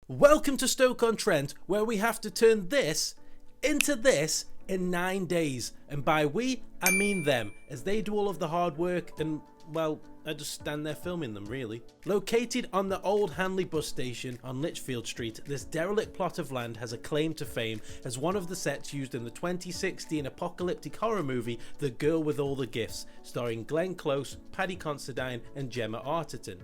Welcome to Stoke-on-Trent, where we have to turn this into this in 9 days. And by we, I mean them, as they do all of the hard work and, well, I just stand there filming them, really. Located on the old Hanley bus station on Lichfield Street, this derelict plot of land has a claim to fame as one of the sets used in the 2016 apocalyptic horror movie The Girl with All the Gifts, starring Glenn Close, Paddy Considine and Gemma Arterton.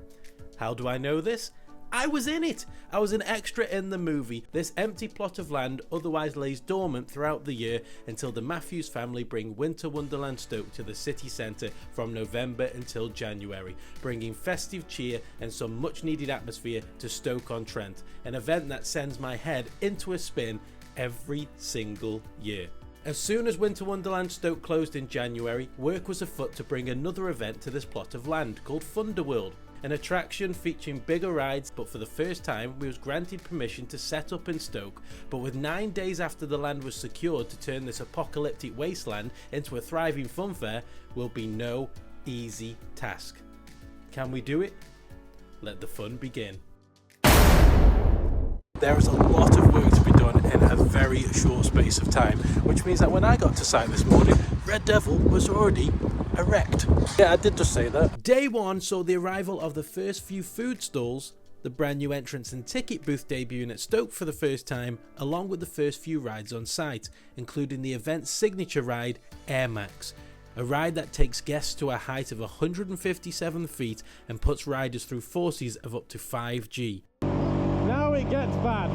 How do I know this? I was in it! I was an extra in the movie. This empty plot of land otherwise lays dormant throughout the year until the Matthews family bring Winter Wonderland Stoke to the city centre from November until January, bringing festive cheer and some much needed atmosphere to Stoke-on-Trent, an event that sends my head into a spin every single year. As soon as Winter Wonderland Stoke closed in January, work was afoot to bring another event to this plot of land called Funderworld. An attraction featuring bigger rides, but for the first time we was granted permission to set up in Stoke, but with 9 days after the land was secured to turn this apocalyptic wasteland into a thriving funfair will be no easy task. Can we do it? Let the fun begin. There is a lot of work to be done in a very short space of time, which means that when I got to site this morning, Red Devil was already erect. Yeah, I did just say that. Day one saw the arrival of the first few food stalls, the brand new entrance and ticket booth debuting at Stoke for the first time, along with the first few rides on site, including the event's signature ride, Air Max. A ride that takes guests to a height of 157 feet and puts riders through forces of up to 5G. Now it gets bad.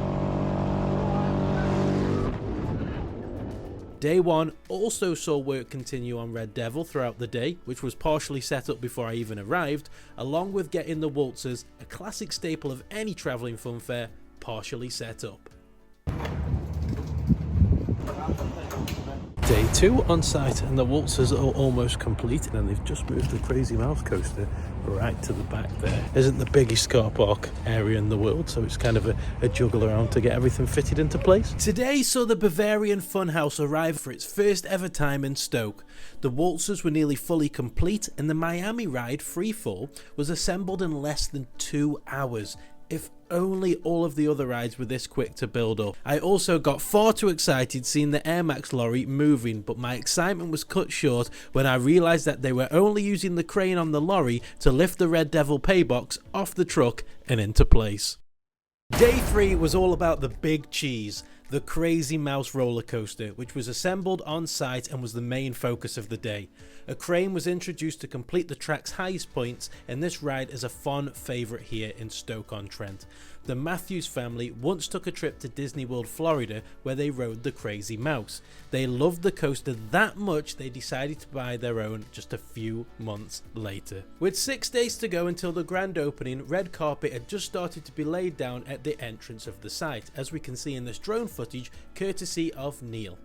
Day one also saw work continue on Red Devil throughout the day, which was partially set up before I even arrived, along with getting the waltzers, a classic staple of any travelling funfair, partially set up. Day two on site and the waltzers are almost completed, and they've just moved the Crazy Mouse coaster right to the back there. Isn't the biggest car park area in the world, so it's kind of a juggle around to get everything fitted into place. Today saw the Bavarian Funhouse arrive for its first ever time in Stoke. The waltzers were nearly fully complete and the Miami ride Freefall was assembled in less than 2 hours. If only all of the other rides were this quick to build up. I also got far too excited seeing the Air Max lorry moving, but my excitement was cut short when I realised that they were only using the crane on the lorry to lift the Red Devil pay box off the truck and into place. Day 3 was all about the big cheese, the Crazy Mouse roller coaster, which was assembled on site and was the main focus of the day. A crane was introduced to complete the track's highest points, and this ride is a fond favourite here in Stoke-on-Trent. The Matthews family once took a trip to Disney World, Florida, where they rode the Crazy Mouse. They loved the coaster that much they decided to buy their own just a few months later. With 6 days to go until the grand opening, red carpet had just started to be laid down at the entrance of the site, as we can see in this drone footage courtesy of Neil.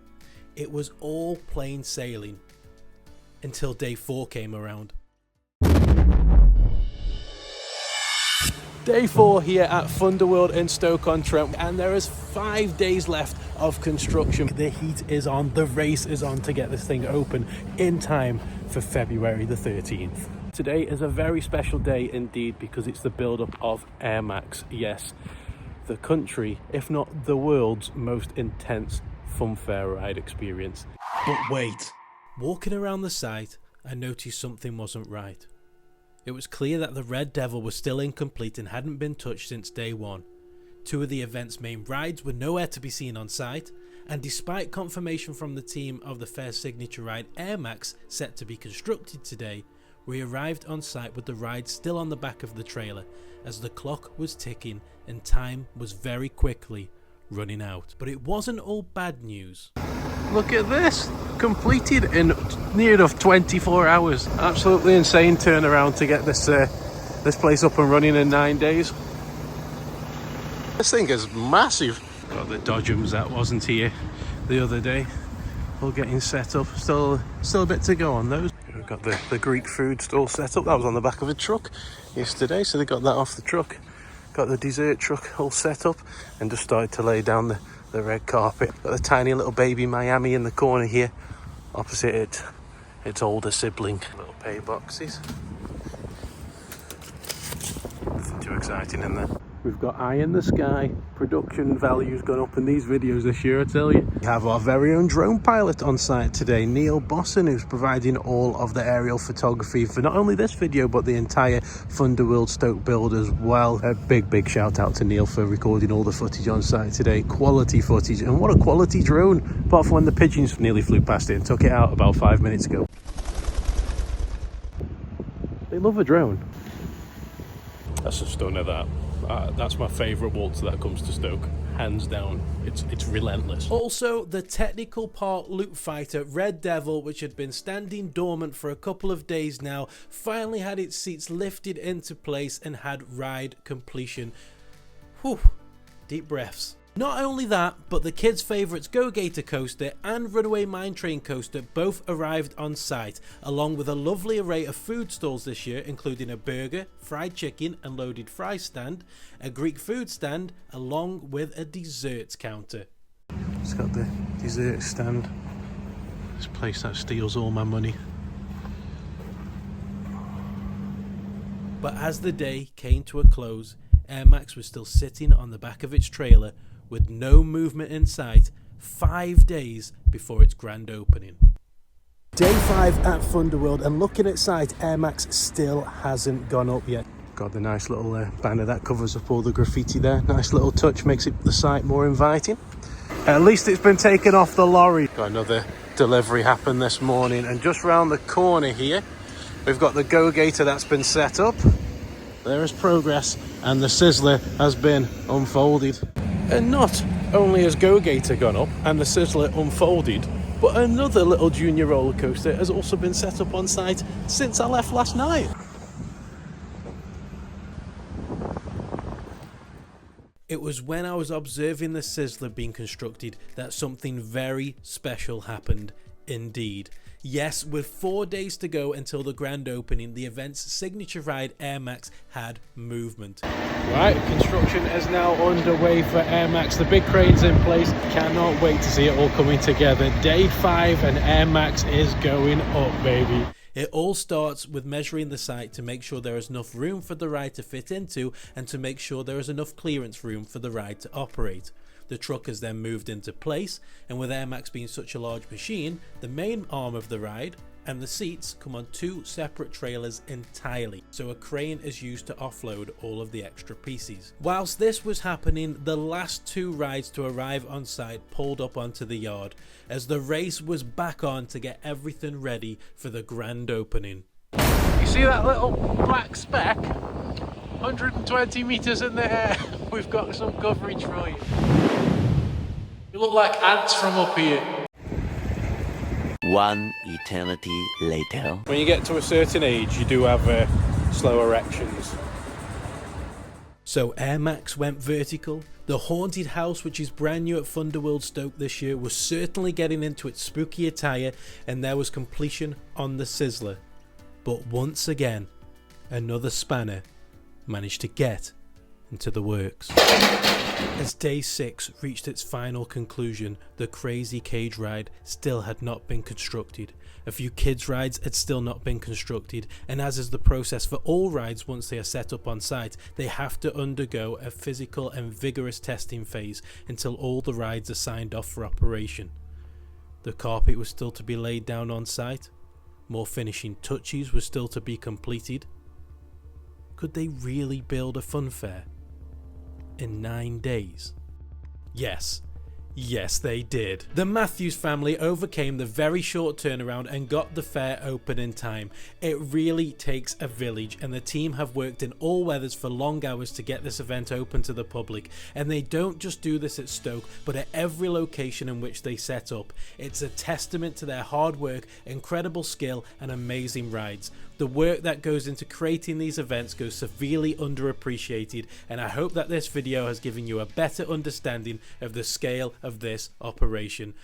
It was all plain sailing until day 4 came around. Day 4 here at Funderworld in Stoke-on-Trent, and there is 5 days left of construction. The heat is on, the race is on to get this thing open in time for February the 13th. Today is a very special day indeed because it's the build-up of Air Max. Yes, the country, if not the world's most intense funfair ride experience. But wait! Walking around the site, I noticed something wasn't right. It was clear that the Red Devil was still incomplete and hadn't been touched since day 1. 2 of the event's main rides were nowhere to be seen on site, and despite confirmation from the team of the fair's signature ride Air Max set to be constructed today, we arrived on site with the ride still on the back of the trailer, as the clock was ticking and time was very quickly running out. But it wasn't all bad news. Look at this! Completed in near enough 24 hours. Absolutely insane turnaround to get this place up and running in 9 days. This thing is massive. Got the Dodgems that wasn't here the other day, all getting set up. Still a bit to go on those. We've got the Greek food stall set up. That was on the back of a truck yesterday, so they got that off the truck. Got the dessert truck all set up and just started to lay down the red carpet. Got the tiny little baby Miami in the corner here, opposite its older sibling. Little pay boxes. Nothing too exciting in there. We've got eye in the sky. Production value's gone up in these videos this year, I tell you. We have our very own drone pilot on site today, Neil Bosson, who's providing all of the aerial photography for not only this video, but the entire Funderworld Stoke build as well. A big shout out to Neil for recording all the footage on site today. Quality footage, and what a quality drone, apart from when the pigeons nearly flew past it and took it out about 5 minutes ago. They love a drone. That's a stunner, that. That's my favourite waltz that comes to Stoke, hands down. It's relentless. Also, the technical part loop fighter Red Devil, which had been standing dormant for a couple of days now, finally had its seats lifted into place and had ride completion. Whew, deep breaths. Not only that, but the kids' favourites Go Gator coaster and Runaway Mine Train coaster both arrived on site, along with a lovely array of food stalls this year, including a burger, fried chicken and loaded fries stand, a Greek food stand, along with a desserts counter. It's got the dessert stand. This place that steals all my money. But as the day came to a close, Air Max was still sitting on the back of its trailer with no movement in sight 5 days before its grand opening. Day 5 at Funderworld, and looking at site, Air Max still hasn't gone up yet. Got the nice little banner that covers up all the graffiti there. Nice little touch, makes the site more inviting. At least it's been taken off the lorry. Got another delivery happened this morning, and just round the corner here we've got the Go Gator that's been set up. There is progress, and the Sizzler has been unfolded. And not only has Go Gator gone up and the Sizzler unfolded, but another little junior roller coaster has also been set up on site since I left last night. It was when I was observing the Sizzler being constructed that something very special happened indeed. Yes, with 4 days to go until the grand opening, the event's signature ride Air Max had movement. Right, construction is now underway for Air Max. The big crane's in place. Cannot wait to see it all coming together. Day 5 and Air Max is going up, baby. It all starts with measuring the site to make sure there is enough room for the ride to fit into and to make sure there is enough clearance room for the ride to operate. The truck is then moved into place, and with Air Max being such a large machine, the main arm of the ride and the seats come on 2 separate trailers entirely, so a crane is used to offload all of the extra pieces. Whilst this was happening, the last 2 rides to arrive on site pulled up onto the yard, as the race was back on to get everything ready for the grand opening. You see that little black speck? 120 metres in the air. We've got some coverage for you. You look like ants from up here. One eternity later. When you get to a certain age, you do have slow erections. So Air Max went vertical. The haunted house, which is brand new at Funderworld Stoke this year, was certainly getting into its spooky attire, and there was completion on the Sizzler. But once again, another spanner managed to get into the works. As day 6 reached its final conclusion, the crazy cage ride still had not been constructed. A few kids rides had still not been constructed, and as is the process for all rides once they are set up on site, they have to undergo a physical and vigorous testing phase until all the rides are signed off for operation. The carpet was still to be laid down on site. More finishing touches were still to be completed. Could they really build a funfair in 9 days? Yes, they did. The Matthews family overcame the very short turnaround and got the fair open in time. It really takes a village, and the team have worked in all weathers for long hours to get this event open to the public. And they don't just do this at Stoke, but at every location in which they set up. It's a testament to their hard work, incredible skill and amazing rides. The work that goes into creating these events goes severely underappreciated, and I hope that this video has given you a better understanding of the scale of this operation.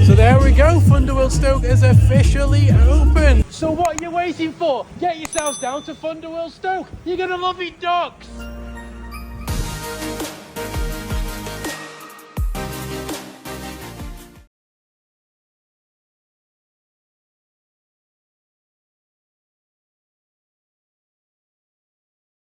So there we go, Funderworld Stoke is officially open. So what are you waiting for? Get yourselves down to Funderworld Stoke. You're gonna love it, dogs.